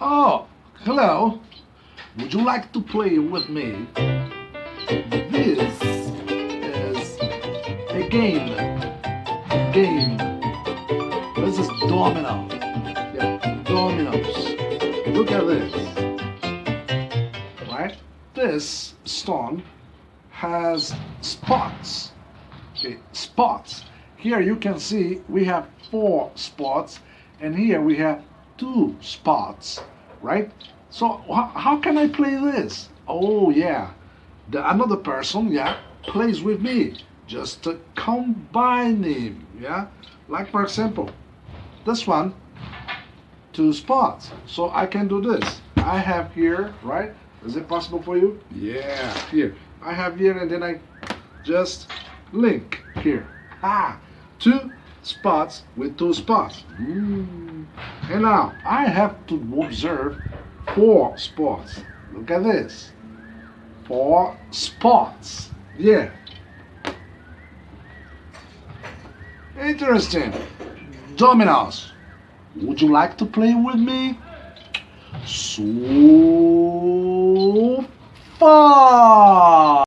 Oh, hello. Would you like to play with me? This is a game. Game. This is Domino. Yeah, Dominoes. Look at this. Right? This stone has spots. Okay, spots. Here you can see we have 4 spots, and here we have 2 spots, right? So how can I play this? Oh yeah, another person, yeah, plays with me. Just to combine him, yeah. Like for example, this one, 2 spots. So I can do this. I have here, right? Is it possible for you? Yeah, here. I have here, and then I just link here. Ah, 2 spots with 2 spots. And now I have to observe 4 spots. Look at this. 4 spots. Yeah. Interesting. Dominoes. Would you like to play with me? So far.